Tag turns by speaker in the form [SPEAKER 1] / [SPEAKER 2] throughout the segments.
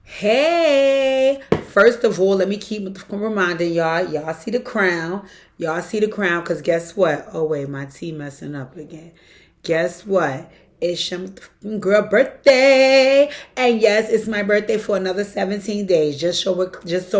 [SPEAKER 1] Hey, first of all, let me keep reminding y'all. Y'all see the crown. Y'all see the crown because guess what? Oh, wait, my tea messing up again. Guess what? It's your girl birthday. And yes, it's my birthday for another 17 days. Just so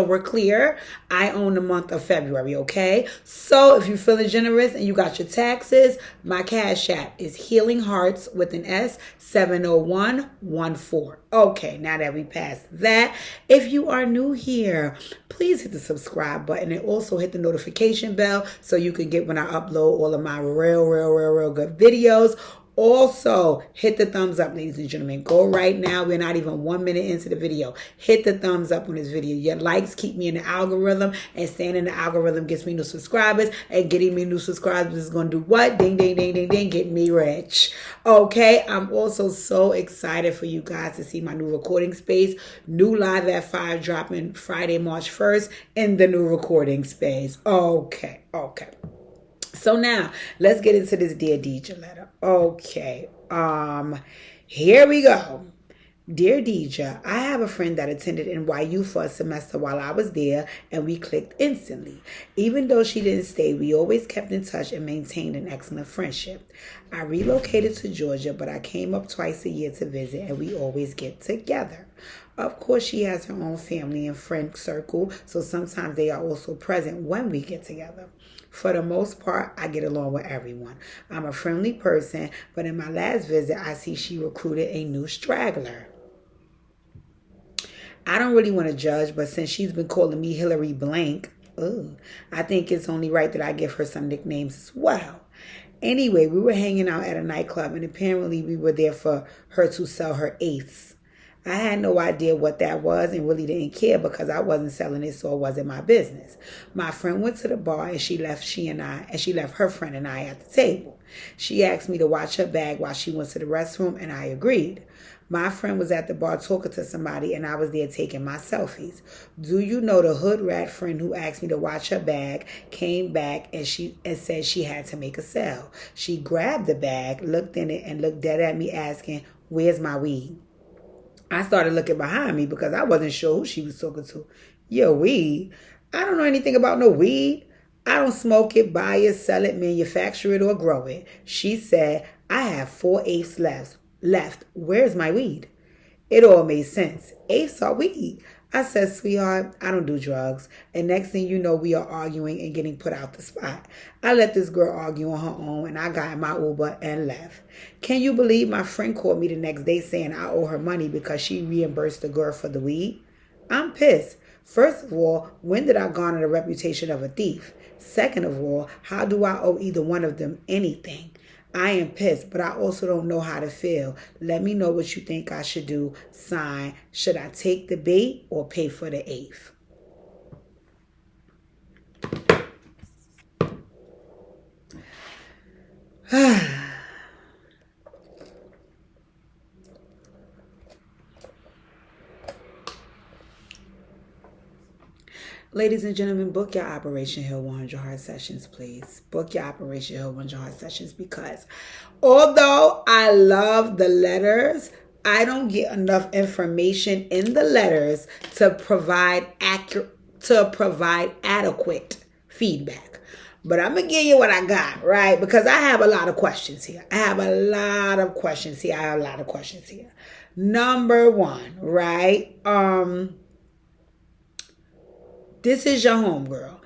[SPEAKER 1] we're clear, I own the month of February, okay? So if you're feeling generous and you got your taxes, my cash app is Healing Hearts with an S 70114. Okay, now that we passed that, if you are new here, please hit the subscribe button and also hit the notification bell so you can get when I upload all of my real good videos. Also, hit the thumbs up, ladies and gentlemen. Go right now. We're not even 1 minute into the video. Hit the thumbs up on this video. Your likes keep me in the algorithm, and staying in the algorithm gets me new subscribers. And getting me new subscribers is going to do what? Ding, ding, ding, ding, ding. Get me rich. Okay. I'm also so excited for you guys to see my new recording space. New Live at 5 dropping Friday, March 1st in the new recording space. Okay. So now let's get into this Dear Deidre letter. Okay. Here we go. Dear Deidre, I have a friend that attended NYU for a semester while I was there, and we clicked instantly. Even though she didn't stay, we always kept in touch and maintained an excellent friendship. I relocated to Georgia, but I came up twice a year to visit, and we always get together. Of course, she has her own family and friend circle, so sometimes they are also present when we get together. For the most part, I get along with everyone. I'm a friendly person, but in my last visit, I see she recruited a new straggler. I don't really want to judge, but since she's been calling me Hillary Blank, I think it's only right that I give her some nicknames as well. Anyway, we were hanging out at a nightclub, and apparently we were there for her to sell her eighths. I had no idea what that was and really didn't care because I wasn't selling it, so it wasn't my business. My friend went to the bar and she left her friend and I at the table. She asked me to watch her bag while she went to the restroom, and I agreed. My friend was at the bar talking to somebody, and I was there taking my selfies. Do you know the hood rat friend who asked me to watch her bag came back and said she had to make a sale? She grabbed the bag, looked in it, and looked dead at me asking, "Where's my weed?" I started looking behind me because I wasn't sure who she was talking to. Yo, weed? I don't know anything about no weed. I don't smoke it, buy it, sell it, manufacture it, or grow it. She said, I have 4/8 left. Where's my weed? It all made sense. Eighths are weed. I said, sweetheart, I don't do drugs. And next thing you know, we are arguing and getting put out the spot. I let this girl argue on her own, and I got in my Uber and left. Can you believe my friend called me the next day saying I owe her money because she reimbursed the girl for the weed? I'm pissed. First of all, when did I garner the reputation of a thief? Second of all, how do I owe either one of them anything? I am pissed, but I also don't know how to feel. Let me know what you think I should do. Sign, should I take the bait or pay for the eighth? Ladies and gentlemen, book your Operation Hill 100 Heart Sessions, please. Book your Operation Hill 100 Heart Sessions because although I love the letters, I don't get enough information in the letters to provide adequate feedback. But I'm going to give you what I got, right? Because I have a lot of questions here. Number one, right? This is your homegirl.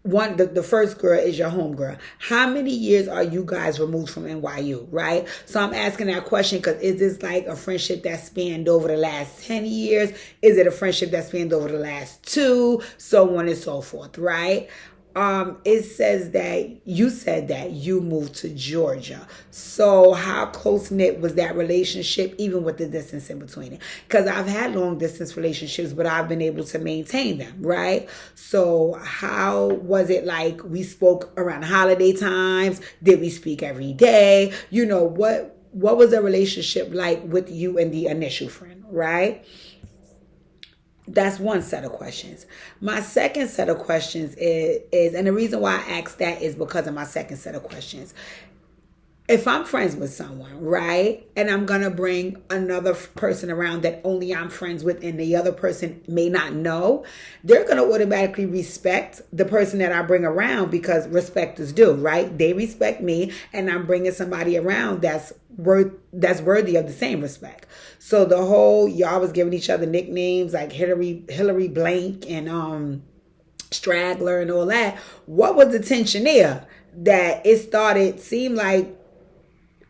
[SPEAKER 1] The first girl is your homegirl. How many years are you guys removed from NYU, right? So I'm asking that question because is this like a friendship that spanned over the last 10 years? Is it a friendship that spanned over the last 2? So on and so forth, right? It says that you said that you moved to Georgia. So how close-knit was that relationship, even with the distance in between it? Because I've had long-distance relationships, but I've been able to maintain them, right? So how was it like we spoke around holiday times? Did we speak every day? You know, what was the relationship like with you and the initial friend, right? That's one set of questions. My second set of questions is, and the reason why I asked that is because of my second set of questions. if I'm friends with someone, right, and I'm gonna bring another person around that only I'm friends with and the other person may not know, they're gonna automatically respect the person that I bring around because respect is due, right? They respect me, and I'm bringing somebody around that's worthy of the same respect. So the whole y'all was giving each other nicknames like Hillary Blank and Straggler and all that. What was the tension there? That it started seemed like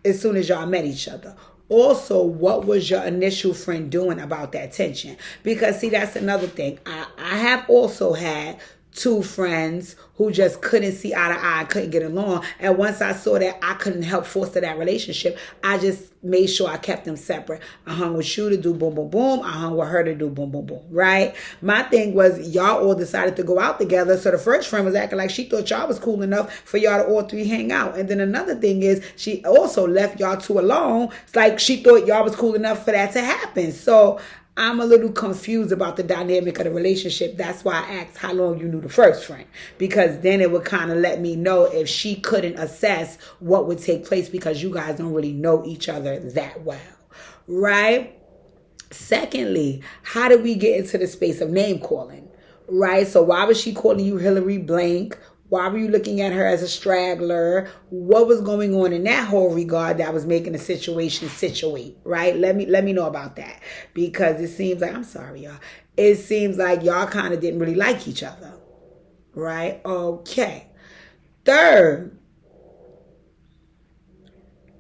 [SPEAKER 1] as soon as y'all met each other. Also, what was your initial friend doing about that tension? Because see, that's another thing. I have also had two friends who just couldn't see eye to eye, couldn't get along. And once I saw that I couldn't help foster that relationship, I just made sure I kept them separate. I hung with you to do boom, boom, boom. I hung with her to do boom, boom, boom. Right? My thing was y'all all decided to go out together. So the first friend was acting like she thought y'all was cool enough for y'all to all three hang out. And then another thing is she also left y'all two alone. It's like she thought y'all was cool enough for that to happen. So I'm a little confused about the dynamic of the relationship. That's why I asked how long you knew the first friend. Because then it would kind of let me know if she couldn't assess what would take place because you guys don't really know each other that well. Right? Secondly, how did we get into the space of name calling? Right? So why was she calling you Hillary Blank? Why were you looking at her as a straggler? What was going on in that whole regard that was making the situation situate, right? Let me know about that. Because it seems like, I'm sorry, y'all. It seems like y'all kind of didn't really like each other, right? Okay. Third,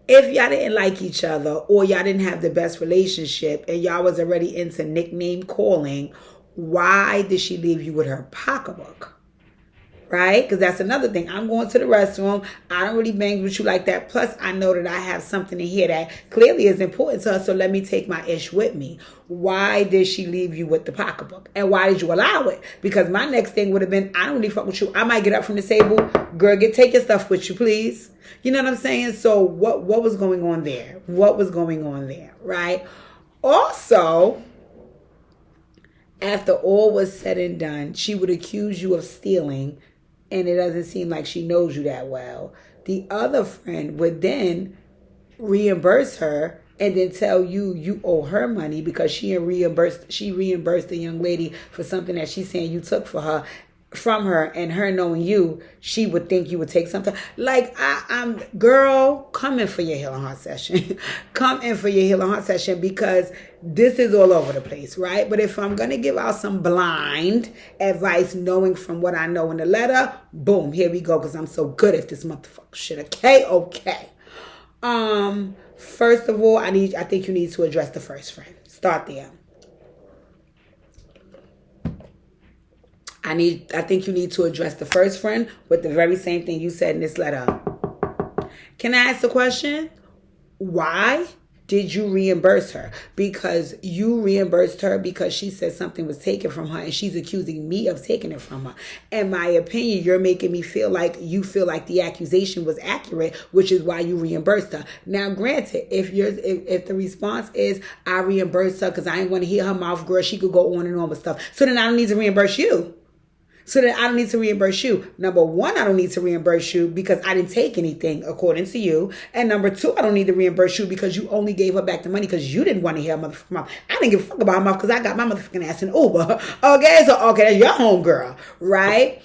[SPEAKER 1] if y'all didn't like each other or y'all didn't have the best relationship and y'all was already into nickname calling, why did she leave you with her pocketbook? Right? Because that's another thing. I'm going to the restroom. I don't really bang with you like that. Plus, I know that I have something in here that clearly is important to her. So let me take my ish with me. Why did she leave you with the pocketbook? And why did you allow it? Because my next thing would have been, I don't really fuck with you. I might get up from the table. Girl, take your stuff with you, please. You know what I'm saying? So what was going on there? What was going on there? Right? Also, after all was said and done, she would accuse you of stealing, and it doesn't seem like she knows you that well. The other friend would then reimburse her and then tell you you owe her money because she reimbursed the young lady for something that she's saying you took from her, and her knowing you, she would think you would take something. Like, I'm girl, come in for your healing heart session. Come in for your healing heart session because this is all over the place, right? But if I'm going to give out some blind advice, knowing from what I know in the letter, boom, here we go, because I'm so good at this motherfucker shit, okay? First of all, I think you need to address the first friend. Start there. I think you need to address the first friend with the very same thing you said in this letter. Can I ask a question? Why did you reimburse her? Because you reimbursed her because she said something was taken from her and she's accusing me of taking it from her. In my opinion, you're making me feel like the accusation was accurate, which is why you reimbursed her. Now, granted, if the response is I reimbursed her because I didn't want to hear her mouth, girl, she could go on and on with stuff. So then I don't need to reimburse you. Number one, I don't need to reimburse you because I didn't take anything according to you. And number two, I don't need to reimburse you because you only gave her back the money because you didn't want to hear her motherfucking mouth. I didn't give a fuck about her mouth because I got my motherfucking ass in Uber. Okay, that's your home girl, right?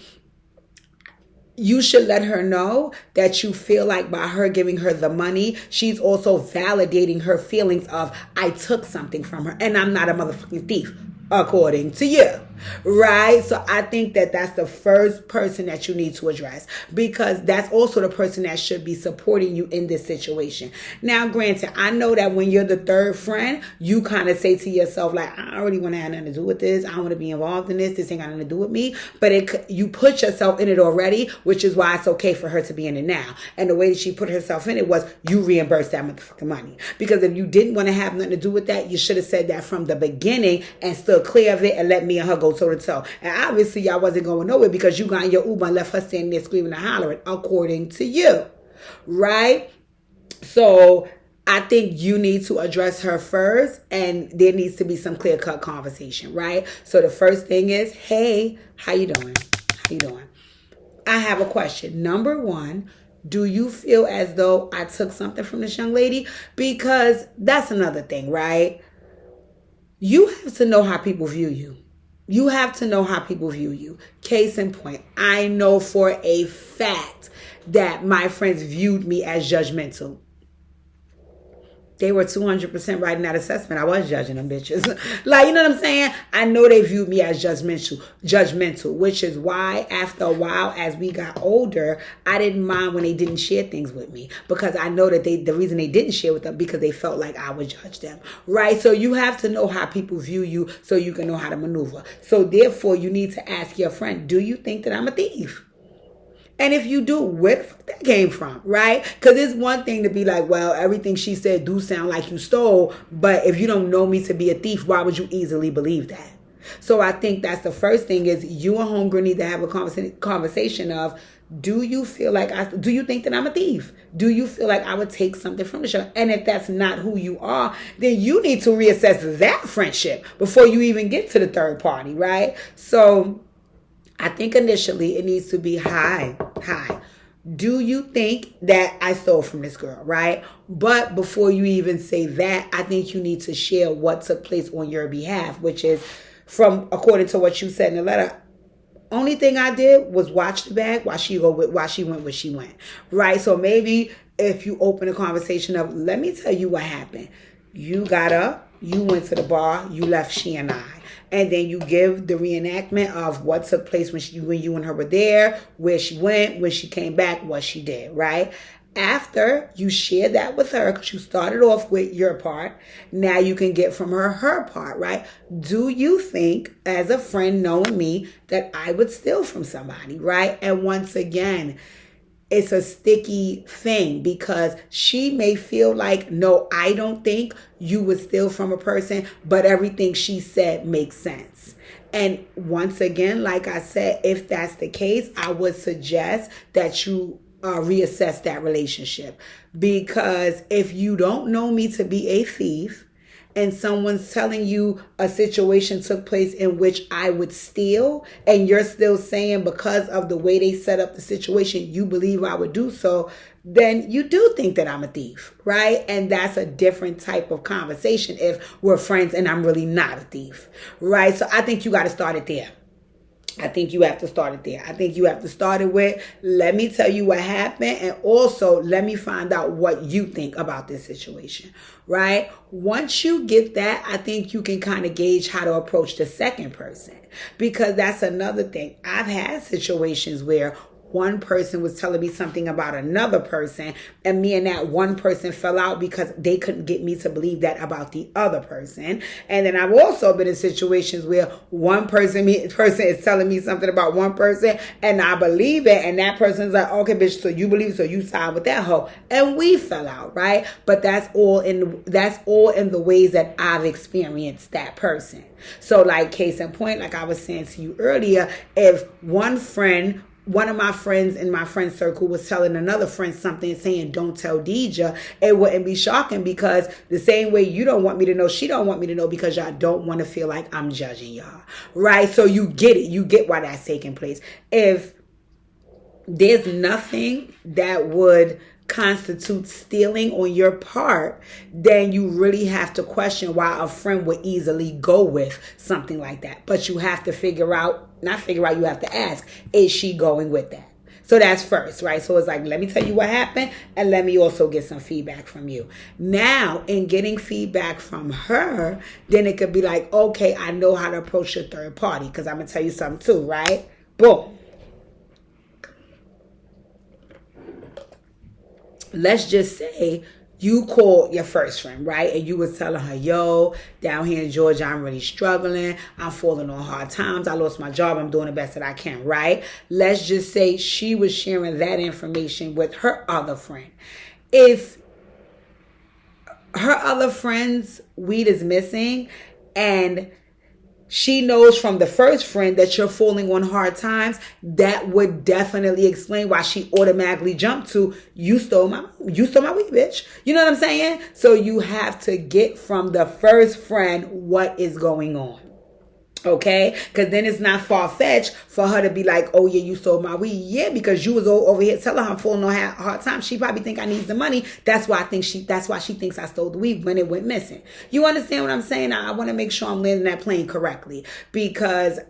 [SPEAKER 1] You should let her know that you feel like by her giving her the money, she's also validating her feelings of I took something from her and I'm not a motherfucking thief, according to you. Right? So I think that that's the first person that you need to address because that's also the person that should be supporting you in this situation. Now, granted, I know that when you're the third friend, you kind of say to yourself, like, I don't really want to have nothing to do with this. I don't want to be involved in this. This ain't got nothing to do with me. But you put yourself in it already, which is why it's okay for her to be in it now. And the way that she put herself in it was you reimbursed that motherfucking money. Because if you didn't want to have nothing to do with that, you should have said that from the beginning and stood clear of it and let me and her go toe to toe. And obviously y'all wasn't going nowhere because you got in your Uber and left her standing there screaming and hollering, according to you. Right? So I think you need to address her first and there needs to be some clear-cut conversation, right? So the first thing is, hey, how you doing? I have a question. Number one, Do you feel as though I took something from this young lady? Because that's another thing, right? You have to know how people view you. You have to know how people view you. Case in point, I know for a fact that my friends viewed me as judgmental. They were 200% right in that assessment. I was judging them bitches. Like, you know what I'm saying? I know they viewed me as judgmental, which is why after a while, as we got older, I didn't mind when they didn't share things with me, because I know that the reason they didn't share with them because they felt like I would judge them, right? So you have to know how people view you so you can know how to maneuver. So therefore, you need to ask your friend, do you think that I'm a thief? And if you do, where the fuck that came from, right? Because it's one thing to be like, well, everything she said do sound like you stole, but if you don't know me to be a thief, why would you easily believe that? So I think that's the first thing is you and homegirl need to have a conversation of, do you feel like do you think that I'm a thief? Do you feel like I would take something from the show? And if that's not who you are, then you need to reassess that friendship before you even get to the third party, right? So I think initially it needs to be hi. Do you think that I stole from this girl, right? But before you even say that, I think you need to share what took place on your behalf, which is according to what you said in the letter. Only thing I did was watch the bag while she went where she went, right? So maybe if you open a conversation of, let me tell you what happened. You got up, you went to the bar, you left she and I. And then you give the reenactment of what took place when you and her were there, where she went, when she came back, what she did, right? After you share that with her, because you started off with your part, now you can get from her part, right? Do you think, as a friend knowing me, that I would steal from somebody, right? And once again, it's a sticky thing because she may feel like, no, I don't think you would steal from a person, but everything she said makes sense. And once again, like I said, if that's the case, I would suggest that you reassess that relationship, because if you don't know me to be a thief, and someone's telling you a situation took place in which I would steal, and you're still saying because of the way they set up the situation, you believe I would do so, then you do think that I'm a thief, right? And that's a different type of conversation if we're friends and I'm really not a thief, right? So I think you got to start it there. I think you have to start it there. I think you have to start it with, let me tell you what happened, and also let me find out what you think about this situation, right? Once you get that, I think you can kind of gauge how to approach the second person, because that's another thing. I've had situations where one person was telling me something about another person, and me and that one person fell out because they couldn't get me to believe that about the other person. And then I've also been in situations where one person is telling me something about one person, and I believe it, and that person's like, okay, bitch, so you believe, so you side with that hoe, and we fell out, right? But that's all in the ways that I've experienced that person. So, like, case in point, like I was saying to you earlier, if one of my friends in my friend circle was telling another friend something, saying, don't tell Deja, it wouldn't be shocking, because the same way you don't want me to know, she don't want me to know, because y'all don't want to feel like I'm judging y'all, right? So you get it. You get why that's taking place. If there's nothing that would constitute stealing on your part, then you really have to question why a friend would easily go with something like that. But you have to you have to ask, is she going with that? So that's first, right? So it's like, let me tell you what happened, and let me also get some feedback from you. Now, in getting feedback from her, then it could be like, okay, I know how to approach your third party, because I'm going to tell you something too, right? Boom. Let's just say you called your first friend, right? And you was telling her, yo, down here in Georgia, I'm really struggling. I'm falling on hard times. I lost my job. I'm doing the best that I can, right? Let's just say she was sharing that information with her other friend. If her other friend's weed is missing, and she knows from the first friend that you're falling on hard times, that would definitely explain why she automatically jumped to, you stole my weed, bitch. You know what I'm saying? So you have to get from the first friend what is going on. Okay, because then it's not far-fetched for her to be like, oh yeah, you stole my weed. Yeah, because you was over here telling her I'm falling on hard time. She probably think I need the money. That's why she thinks I stole the weed when it went missing. You understand what I'm saying? I want to make sure I'm landing that plane correctly, because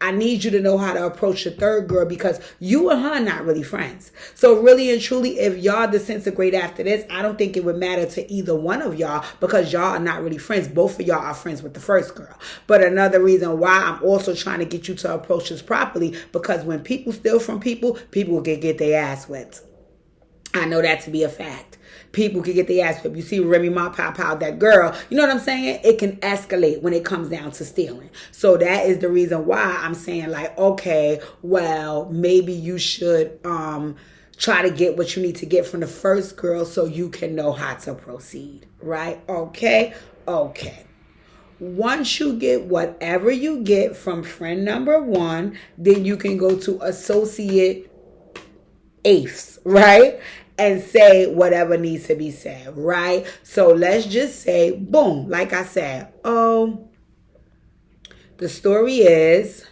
[SPEAKER 1] I need you to know how to approach the third girl, because you and her are not really friends. So really and truly, if y'all disintegrate after this, I don't think it would matter to either one of y'all, because y'all are not really friends. Both of y'all are friends with the first girl. But another reason why I'm also trying to get you to approach this properly, because when people steal from people, people can get their ass whipped. I know that to be a fact. People can get their ass whipped. You see Remy Ma pow that girl. You know what I'm saying? It can escalate when it comes down to stealing. So that is the reason why I'm saying, like, okay, well, maybe you should try to get what you need to get from the first girl so you can know how to proceed. Right? Okay? Okay. Once you get whatever you get from friend number one, then you can go to associate eighths, right? And say whatever needs to be said, right? So let's just say, boom, like I said, oh, the story is,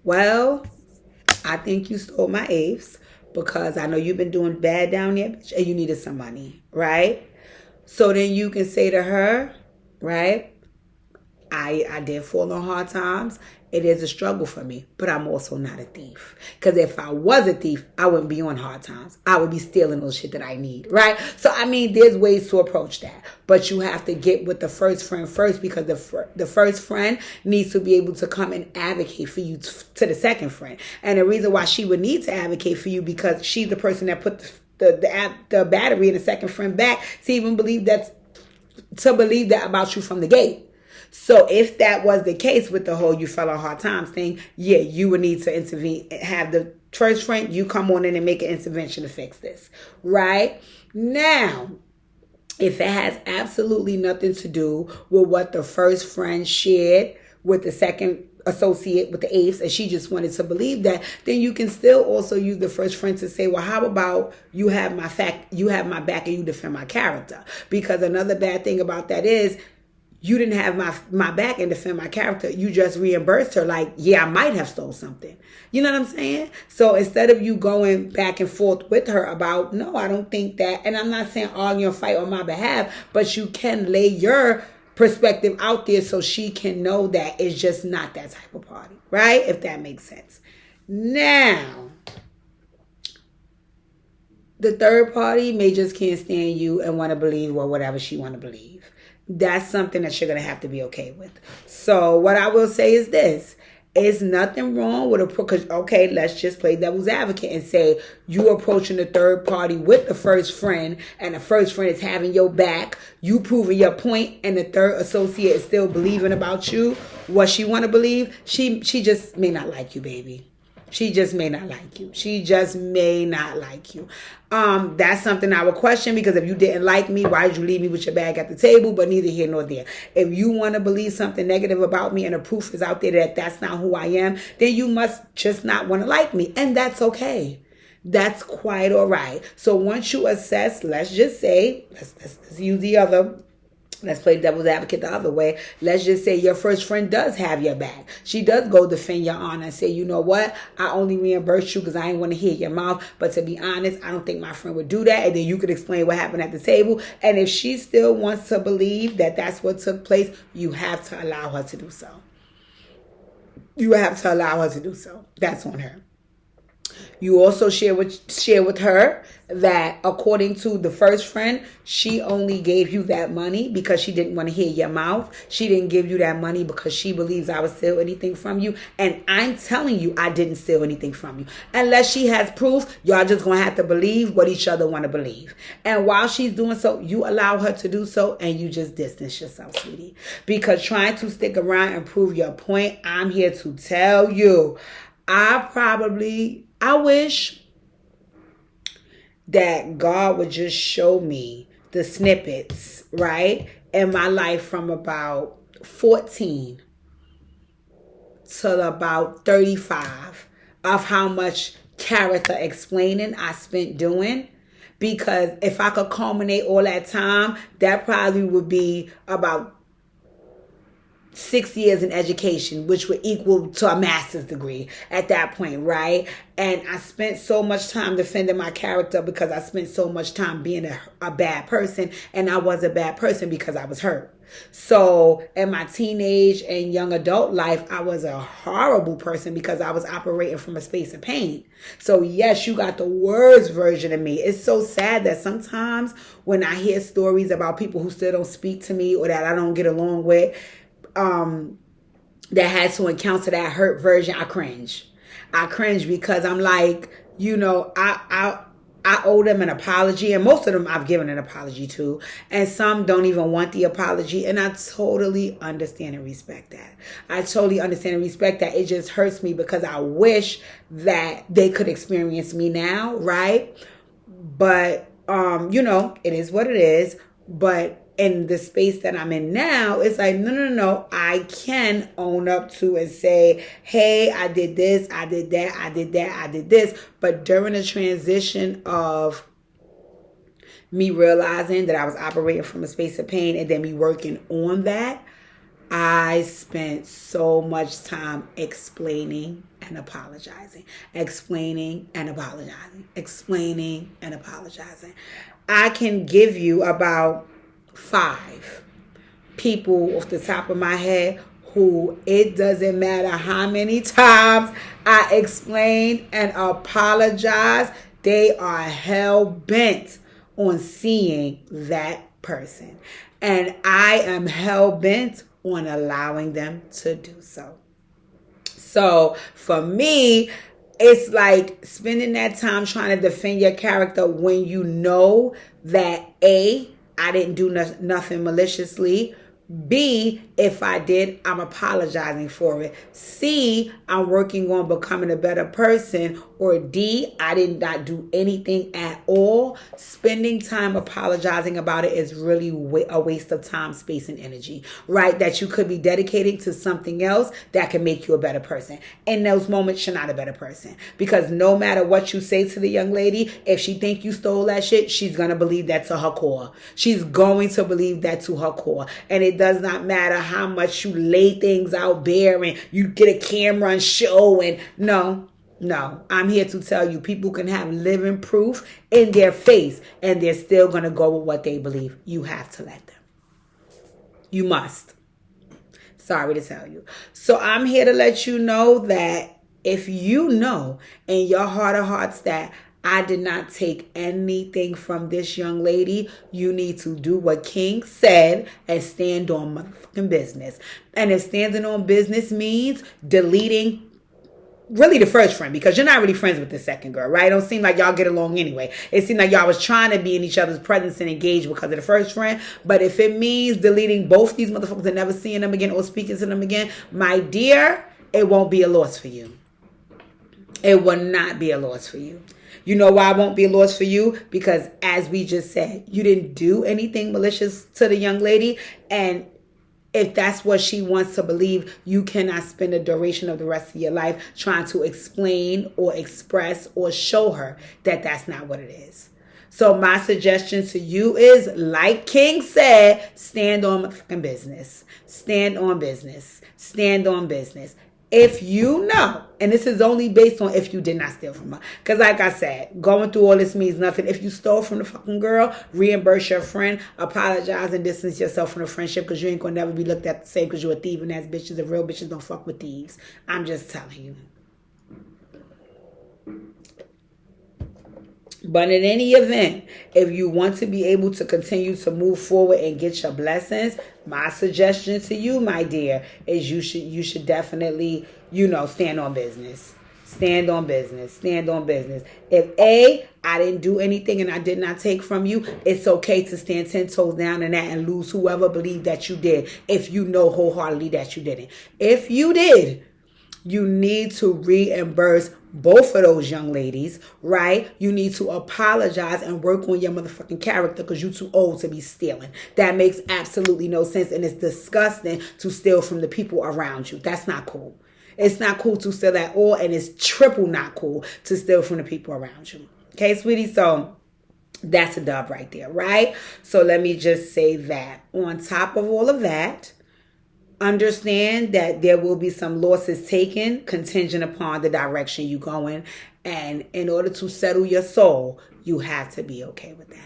[SPEAKER 1] well, I think you stole my eighths because I know you've been doing bad down there, bitch, and you needed some money, right? So then you can say to her, right, I did fall on hard times. It is a struggle for me, but I'm also not a thief. Because if I was a thief, I wouldn't be on hard times. I would be stealing those shit that I need, right? So, I mean, there's ways to approach that. But you have to get with the first friend first, because the first friend needs to be able to come and advocate for you to the second friend. And the reason why she would need to advocate for you, because she's the person that put the battery in the second friend back to believe that about you from the gate. So if that was the case with the whole you fell on hard times thing, yeah, you would need to intervene, have the first friend, you come on in and make an intervention to fix this, right? Now, if it has absolutely nothing to do with what the first friend shared with the second associate with the eighths, and she just wanted to believe that, then you can still also use the first friend to say, well, how about you have my back and you defend my character? Because another bad thing about that is, you didn't have my back and defend my character. You just reimbursed her like, yeah, I might have stole something. You know what I'm saying? So instead of you going back and forth with her about, no, I don't think that. And I'm not saying argue and fight on my behalf, but you can lay your perspective out there so she can know that it's just not that type of party. Right? If that makes sense. Now, the third party may just can't stand you and want to believe whatever she want to believe. That's something that you're going to have to be okay with. So what I will say is this. It's nothing wrong with okay, let's just play devil's advocate and say you approaching the third party with the first friend, and the first friend is having your back, you proving your point, and the third associate is still believing about you what she want to believe. She just may not like you, baby. She just may not like you. She just may not like you. That's something I would question, because if you didn't like me, why did you leave me with your bag at the table? But neither here nor there. If you want to believe something negative about me and the proof is out there that that's not who I am, then you must just not want to like me. And that's okay. That's quite all right. So once you assess, let's just say, let's use the other. Let's play devil's advocate the other way. Let's just say your first friend does have your back. She does go defend your honor and say, you know what? I only reimburse you because I ain't want to hear your mouth. But to be honest, I don't think my friend would do that. And then you could explain what happened at the table. And if she still wants to believe that that's what took place, you have to allow her to do so. You have to allow her to do so. That's on her. You also share with her that according to the first friend, she only gave you that money because she didn't want to hear your mouth. She didn't give you that money because she believes I would steal anything from you. And I'm telling you, I didn't steal anything from you. Unless she has proof, y'all just going to have to believe what each other want to believe. And while she's doing so, you allow her to do so, and you just distance yourself, sweetie. Because trying to stick around and prove your point, I'm here to tell you, I wish that God would just show me the snippets, right, in my life from about 14 to about 35 of how much character explaining I spent doing. Because if I could culminate all that time, that probably would be about 6 years in education, which would equal to a master's degree at that point, right? And I spent so much time defending my character because I spent so much time being a bad person, and I was a bad person because I was hurt. So in my teenage and young adult life, I was a horrible person because I was operating from a space of pain. So yes, you got the worst version of me. It's so sad that sometimes when I hear stories about people who still don't speak to me or that I don't get along with, that had to encounter that hurt version, I cringe. I cringe because I'm like, I owe them an apology, and most of them I've given an apology to, and some don't even want the apology, and I totally understand and respect that. I totally understand and respect that. It just hurts me because I wish that they could experience me now, right? But it is what it is. But in the space that I'm in now, it's like, no. I can own up to and say, hey, I did this, I did that, I did that, I did this. But during the transition of me realizing that I was operating from a space of pain and then me working on that, I spent so much time explaining and apologizing, explaining and apologizing, explaining and apologizing. I can give you about 5 people off the top of my head who it doesn't matter how many times I explained and apologized, they are hell bent on seeing that person. And I am hell bent on allowing them to do so. So for me, it's like spending that time trying to defend your character when you know that A, I didn't do nothing maliciously. B, if I did, I'm apologizing for it. C, I'm working on becoming a better person. Or D, I did not do anything at all. Spending time apologizing about it is really a waste of time, space, and energy, right? That you could be dedicating to something else that can make you a better person. In those moments, you're not a better person. Because no matter what you say to the young lady, if she think you stole that shit, she's going to believe that to her core. She's going to believe that to her core. And it does not matter how much you lay things out bare and you get a camera and show and no, I'm here to tell you people can have living proof in their face and they're still going to go with what they believe. You have to let them. You must. Sorry to tell you. So I'm here to let you know that if you know in your heart of hearts that I did not take anything from this young lady, you need to do what King said and stand on motherfucking business. And if standing on business means deleting really the first friend, because you're not really friends with the second girl, right? It don't seem like y'all get along anyway. It seemed like y'all was trying to be in each other's presence and engage because of the first friend. But if it means deleting both these motherfuckers and never seeing them again or speaking to them again, my dear, it won't be a loss for you. It will not be a loss for you. You know why it won't be a loss for you? Because as we just said, you didn't do anything malicious to the young lady. And if that's what she wants to believe, you cannot spend the duration of the rest of your life trying to explain or express or show her that that's not what it is. So my suggestion to you is, like King said, stand on fucking business. Stand on business. Stand on business. If you know, and this is only based on if you did not steal from her. Because like I said, going through all this means nothing. If you stole from the fucking girl, reimburse your friend, apologize and distance yourself from the friendship because you ain't going to never be looked at the same because you're a thieving ass bitches. And real bitches don't fuck with thieves. I'm just telling you. But in any event, if you want to be able to continue to move forward and get your blessings, my suggestion to you, my dear, is you should definitely, stand on business. Stand on business. Stand on business. If I didn't do anything and I did not take from you, it's okay to stand 10 toes down in that and lose whoever believed that you did, if you know wholeheartedly that you didn't. If you did, you need to reimburse both of those young ladies, right? You need to apologize and work on your motherfucking character because you're too old to be stealing. That makes absolutely no sense, and it's disgusting to steal from the people around you. That's not cool. It's not cool to steal at all, and it's triple not cool to steal from the people around you. Okay, sweetie? So that's a dub right there, right? So let me just say that. On top of all of that, understand that there will be some losses taken contingent upon the direction you going. And in order to settle your soul, you have to be okay with that.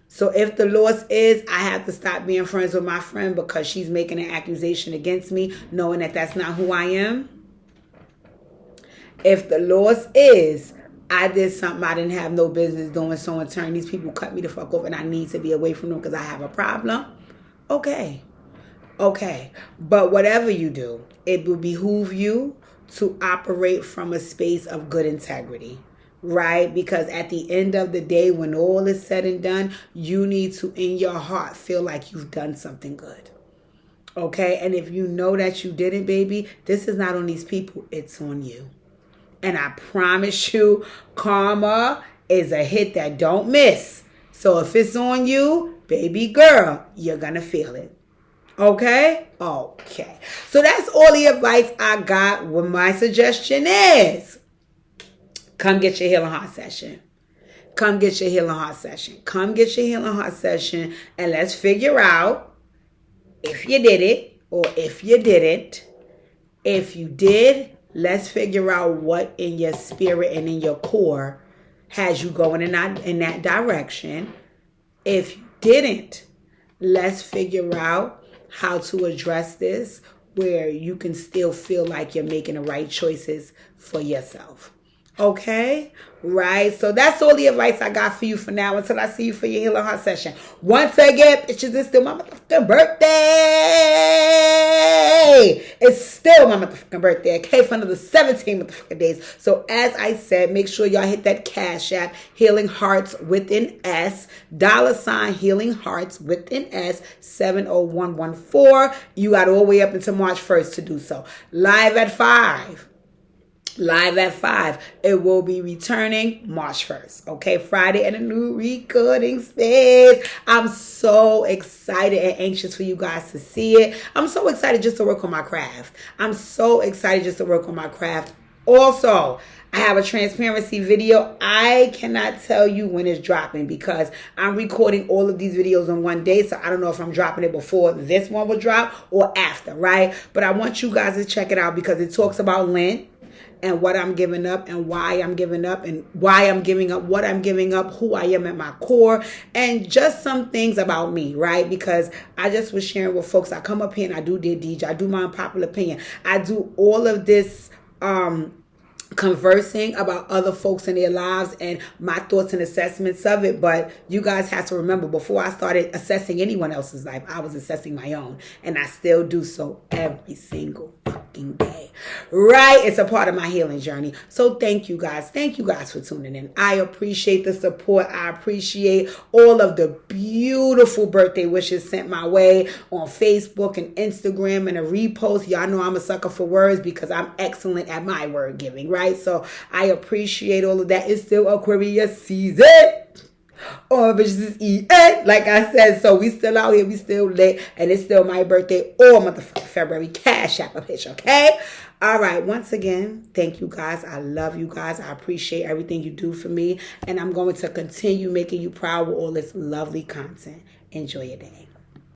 [SPEAKER 1] So if the loss is I have to stop being friends with my friend because she's making an accusation against me, knowing that that's not who I am. If the loss is I did something I didn't have no business doing, so in turn these people cut me the fuck off and I need to be away from them because I have a problem. Okay. But whatever you do, it will behoove you to operate from a space of good integrity. Right? Because at the end of the day, when all is said and done, you need to, in your heart, feel like you've done something good. Okay? And if you know that you didn't, baby, this is not on these people, it's on you. And I promise you, karma is a hit that don't miss. So if it's on you, baby girl, you're going to feel it. Okay? Okay. So that's all the advice I got. What my suggestion is, come get your healing heart session. Come get your healing heart session. Come get your healing heart session and let's figure out if you did it or if you didn't. If you did, let's figure out what in your spirit and in your core has you going in that direction. If you didn't, let's figure out how to address this where you can still feel like you're making the right choices for yourself. Okay? Right? So that's all the advice I got for you for now until I see you for your healing heart session. Once again, bitches, it's still my motherfucking birthday. It's still my motherfucking birthday. Okay? For another 17 motherfucking days. So as I said, make sure y'all hit that Cash App, Healing Hearts with an S, $ Healing Hearts with an S, 70114. You got all the way up until March 1st to do so. Live at 5. It will be returning March 1st. Okay, Friday in a new recording space. I'm so excited and anxious for you guys to see it. I'm so excited just to work on my craft. Also, I have a transparency video. I cannot tell you when it's dropping because I'm recording all of these videos on one day. So I don't know if I'm dropping it before this one will drop or after, right? But I want you guys to check it out because it talks about Lent and what I'm giving up and why I'm giving up and why I'm giving up what I'm giving up, who I am at my core, and just some things about me, right? Because I just was sharing with folks. I come up here and I do their DJ. I do my unpopular opinion. I do all of this conversing about other folks in their lives and my thoughts and assessments of it. But you guys have to remember, before I started assessing anyone else's life, I was assessing my own, and I still do so every single fucking day, right? It's a part of my healing journey. So thank you guys for tuning in. I appreciate the support. I appreciate all of the beautiful birthday wishes sent my way on Facebook and Instagram and a repost. Y'all know I'm a sucker for words because I'm excellent at my word giving, right? So I appreciate all of that. It's still Aquarius season. Oh, bitches is eating, like I said. So we still out here, we still lit, and it's still my birthday all motherfucking February. Cash App a bitch, okay? All right, once again, thank you guys. I love you guys. I appreciate everything you do for me, and I'm going to continue making you proud with all this lovely content. Enjoy your day.